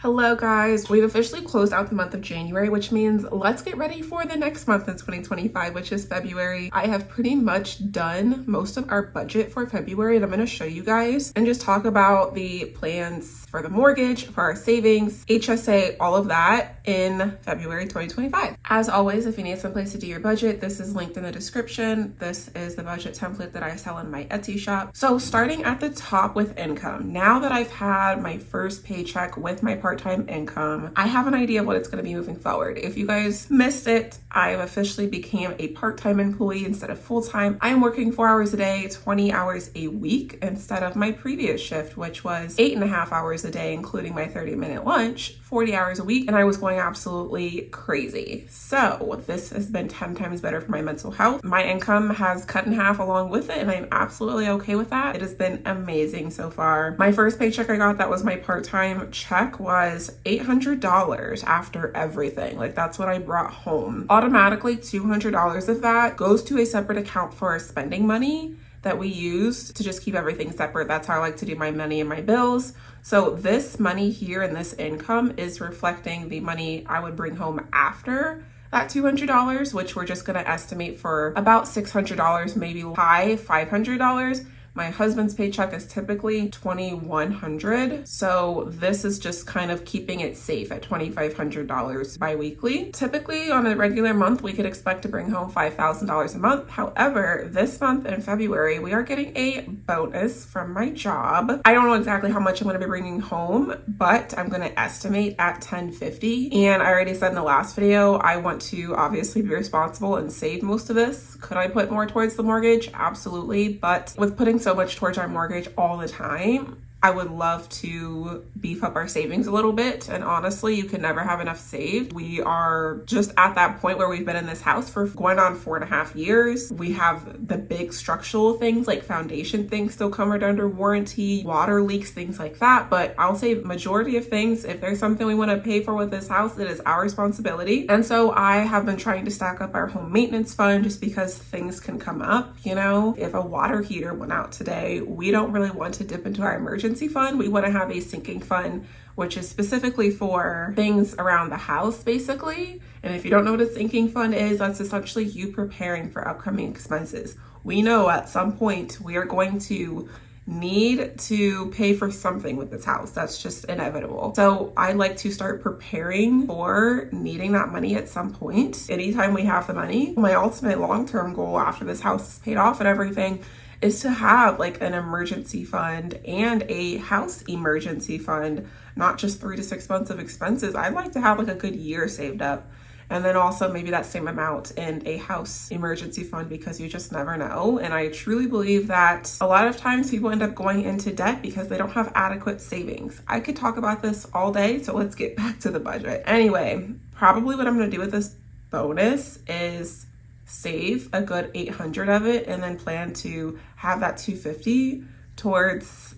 Hello guys, we've officially closed out the month of January, which means let's get ready for the next month in 2025, which is February. I have pretty much done most of our budget for February, and I'm going to show you guys and just talk about the plans for the mortgage, for our savings, HSA, all of that in February 2025. As always, if you need someplace to do your budget, this is linked in the description. This is the budget template that I sell in my Etsy shop. So starting at the top with income, now that I've had my first paycheck with my part-time income, I have an idea of what it's going to be moving forward. If you guys missed it, I've officially became a part-time employee instead of full-time. I am working 4 hours a day, 20 hours a week instead of my previous shift, which was 8.5 hours a day, including my 30-minute lunch, 40 hours a week, and I was going absolutely crazy. So this has been 10 times better for my mental health. My income has cut in half along with it, and I'm absolutely okay with that. It has been amazing so far. My first paycheck I got that was my part-time check was $800 after everything. Like, that's what I brought home. Automatically, $200 of that goes to a separate account for spending money that we use to just keep everything separate. That's how I like to do my money and my bills. So this money here and this income is reflecting the money I would bring home after that $200, which we're just going to estimate for about $600, maybe high $500. My husband's paycheck is typically $2,100. So this is just kind of keeping it safe at $2,500 biweekly. Typically on a regular month, we could expect to bring home $5,000 a month. However, this month in February, we are getting a bonus from my job. I don't know exactly how much I'm going to be bringing home, but I'm going to estimate at $1,050. And I already said in the last video, I want to obviously be responsible and save most of this. Could I put more towards the mortgage? Absolutely. But with putting so much towards our mortgage all the time, I would love to beef up our savings a little bit. And honestly, you can never have enough saved. We are just at that point where we've been in this house for going on 4.5 years. We have the big structural things like foundation things still covered under warranty, water leaks, things like that. But I'll say the majority of things, if there's something we want to pay for with this house, it is our responsibility. And so I have been trying to stack up our home maintenance fund just because things can come up. You know, if a water heater went out today, we don't really want to dip into our emergency fund. We want to have a sinking fund, which is specifically for things around the house, basically. And if you don't know what a sinking fund is, that's essentially you preparing for upcoming expenses. We know at some point we are going to need to pay for something with this house. That's just inevitable. So I like to start preparing for needing that money at some point. Anytime we have the money, my ultimate long-term goal after this house is paid off and everything is to have like an emergency fund and a house emergency fund, not just 3 to 6 months of expenses. I'd like to have like a good year saved up. And then also maybe that same amount in a house emergency fund, because you just never know. And I truly believe that a lot of times people end up going into debt because they don't have adequate savings. I could talk about this all day, so let's get back to the budget. Anyway, probably what I'm going to do with this bonus is save a good 800 of it and then plan to have that 250 towards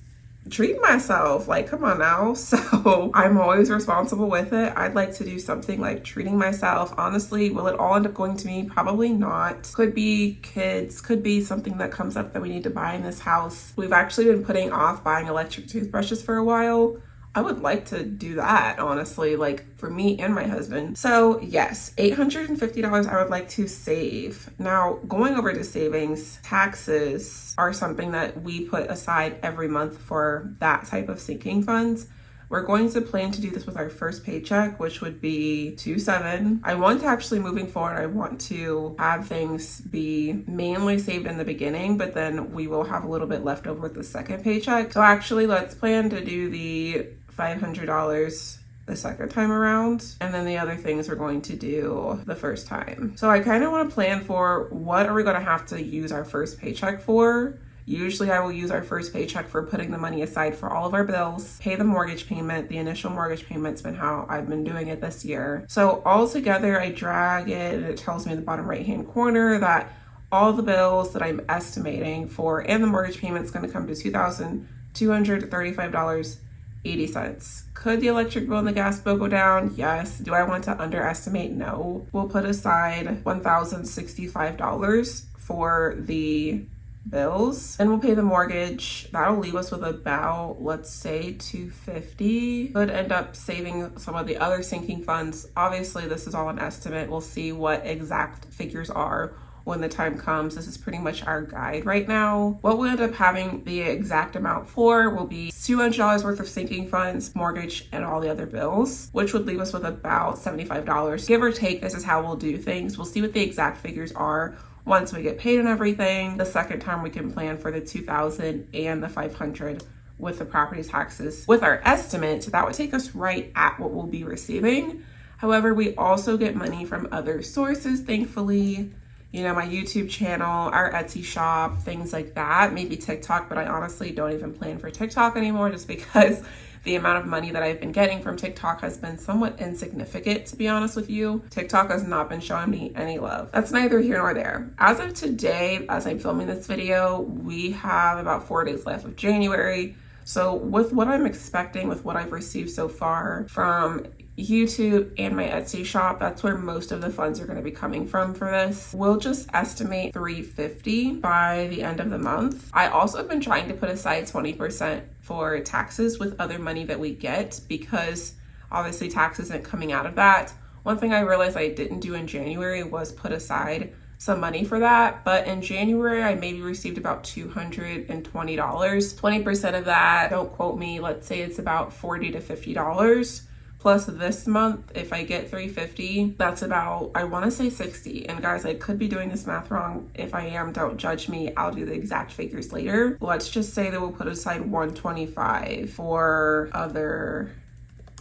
treating myself. Like, come on now. So I'm always responsible with it. I'd like to do something like treating myself. Honestly, will it all end up going to me? Probably not. Could be kids, could be something that comes up that we need to buy in this house. We've actually been putting off buying electric toothbrushes for a while. I would like to do that, honestly, like for me and my husband. So yes, $850 I would like to save. Now, going over to savings, taxes are something that we put aside every month for that type of sinking funds. We're going to plan to do this with our first paycheck, which would be 2/7. I want to actually, moving forward, I want to have things be mainly saved in the beginning, but then we will have a little bit left over with the second paycheck. So actually, let's plan to do the $500 the second time around, and then the other things we're going to do the first time. So I kind of want to plan for what are we going to have to use our first paycheck for. Usually I will use our first paycheck for putting the money aside for all of our bills, pay the mortgage payment. The initial mortgage payment's been how I've been doing it this year. So all together I drag it and it tells me in the bottom right hand corner that all the bills that I'm estimating for and the mortgage payment's going to come to $2,235.80. Could the electric bill and the gas bill go down? Yes. Do I want to underestimate? No. We'll put aside $1,065 for the bills. Then we'll pay the mortgage. That'll leave us with about, let's say, $250. Could end up saving some of the other sinking funds. Obviously, this is all an estimate. We'll see what exact figures are when the time comes. This is pretty much our guide right now. What we'll end up having the exact amount for will be $200 worth of sinking funds, mortgage, and all the other bills, which would leave us with about $75. Give or take, this is how we'll do things. We'll see what the exact figures are once we get paid and everything. The second time we can plan for the $2,000 and the $500 with the property taxes. With our estimate, that would take us right at what we'll be receiving. However, we also get money from other sources, thankfully. You know, my YouTube channel, our Etsy shop, things like that, maybe TikTok, but I honestly don't even plan for TikTok anymore just because the amount of money that I've been getting from TikTok has been somewhat insignificant, to be honest with you. TikTok has not been showing me any love. That's neither here nor there. As of today, as I'm filming this video, we have about 4 days left of January. So with what I'm expecting, with what I've received so far from YouTube and my Etsy shop, that's where most of the funds are going to be coming from for this. We'll just estimate $350 by the end of the month. I also have been trying to put aside 20% for taxes with other money that we get, because obviously tax isn't coming out of that. One thing I realized I didn't do in January was put aside some money for that, but in January I maybe received about $220. 20% of that, don't quote me, let's say it's about $40 to $50. Plus this month, if I get $350, that's about, I want to say $60. And guys, I could be doing this math wrong. If I am, don't judge me. I'll do the exact figures later. Let's just say that we'll put aside $125 for other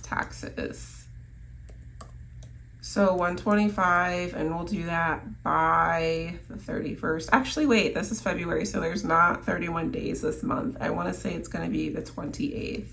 taxes. So $125, and we'll do that by the 31st. Actually, wait, this is February, so there's not 31 days this month. I want to say it's going to be the 28th.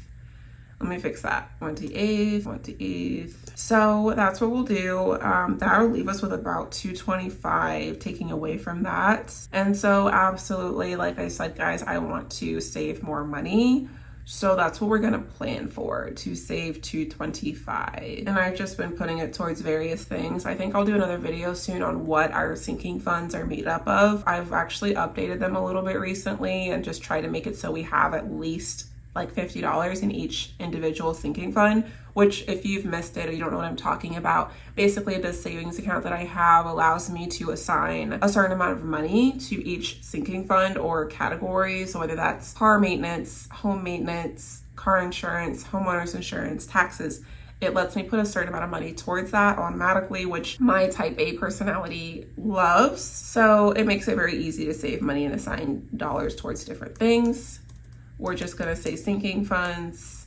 Let me fix that. 28th. So that's what we'll do. That'll leave us with about $225 taking away from that. And so absolutely, like I said, guys, I want to save more money. So that's what we're gonna plan for, to save $225. And I've just been putting it towards various things. I think I'll do another video soon on what our sinking funds are made up of. I've actually updated them a little bit recently and just try to make it so we have at least like $50 in each individual sinking fund, which if you've missed it or you don't know what I'm talking about, basically the savings account that I have allows me to assign a certain amount of money to each sinking fund or category. So whether that's car maintenance, home maintenance, car insurance, homeowners insurance, taxes, it lets me put a certain amount of money towards that automatically, which my type A personality loves. So it makes it very easy to save money and assign dollars towards different things. We're just gonna say sinking funds,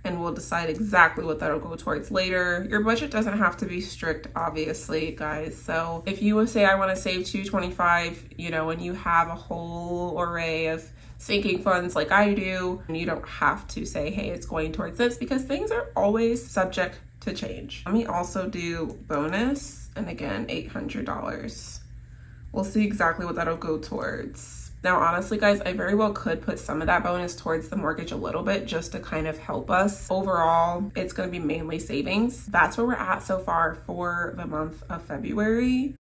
and we'll decide exactly what that'll go towards later. Your budget doesn't have to be strict, obviously, guys. So if you would say I wanna save $225, you know, and you have a whole array of sinking funds like I do, and you don't have to say, hey, it's going towards this, because things are always subject to change. Let me also do bonus, and again, $800. We'll see exactly what that'll go towards. Now, honestly, guys, I very well could put some of that bonus towards the mortgage a little bit just to kind of help us. Overall, it's going to be mainly savings. That's where we're at so far for the month of February.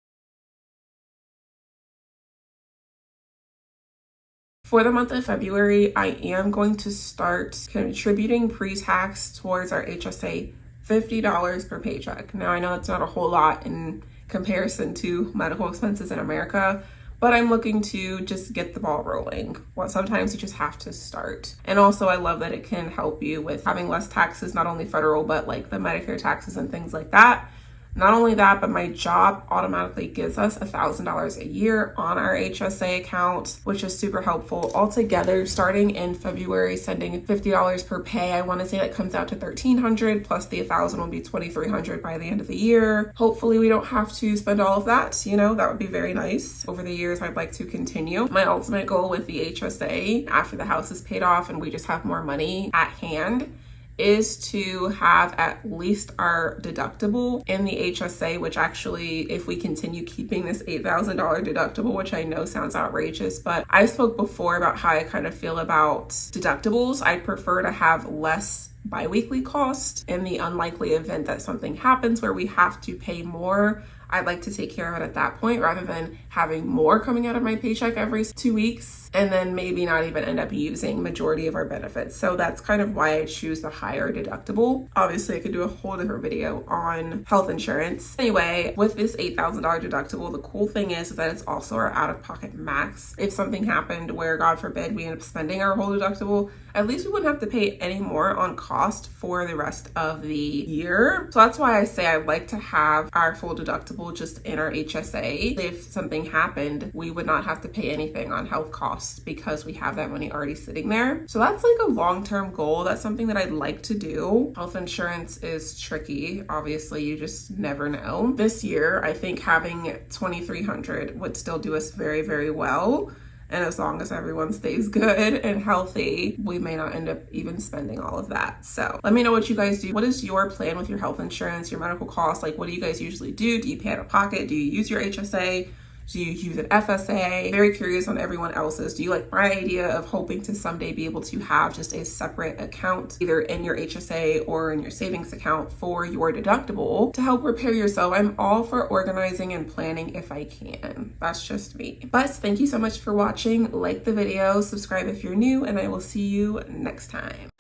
For the month of February, I am going to start contributing pre-tax towards our HSA $50 per paycheck. Now, I know that's not a whole lot in comparison to medical expenses in America, but I'm looking to just get the ball rolling. Well, sometimes you just have to start. And also I love that it can help you with having less taxes, not only federal, but like the Medicare taxes and things like that. Not only that, but my job automatically gives us $1,000 a year on our HSA account, which is super helpful. Altogether, starting in February, sending $50 per pay, I want to say that comes out to $1,300, plus the $1,000 will be $2,300 by the end of the year. Hopefully we don't have to spend all of that, you know, that would be very nice. Over the years, I'd like to continue. My ultimate goal with the HSA, after the house is paid off and we just have more money at hand, is to have at least our deductible in the HSA, which actually, if we continue keeping this $8,000 deductible, which I know sounds outrageous, but I spoke before about how I kind of feel about deductibles. I prefer to have less biweekly cost in the unlikely event that something happens where we have to pay more. I'd like to take care of it at that point rather than having more coming out of my paycheck every 2 weeks, and then maybe not even end up using majority of our benefits. So that's kind of why I choose the higher deductible. Obviously, I could do a whole different video on health insurance. Anyway, with this $8,000 deductible, the cool thing is that it's also our out-of-pocket max. If something happened where, God forbid, we end up spending our whole deductible, at least we wouldn't have to pay any more on cost for the rest of the year. So that's why I say I like to have our full deductible just in our HSA. If something happened, we would not have to pay anything on health costs because we have that money already sitting there. So that's like a long-term goal. That's something that I'd like to do. Health insurance is tricky. Obviously, you just never know. This year, I think having $2,300 would still do us very, very well. And as long as everyone stays good and healthy, we may not end up even spending all of that. So let me know what you guys do. What is your plan with your health insurance, your medical costs? Like, what do you guys usually do? Do you pay out of pocket? Do you use your HSA? Do you use an FSA? Very curious on everyone else's. Do you like my idea of hoping to someday be able to have just a separate account, either in your HSA or in your savings account for your deductible to help prepare yourself? I'm all for organizing and planning if I can. That's just me. But thank you so much for watching. Like the video, subscribe if you're new, and I will see you next time.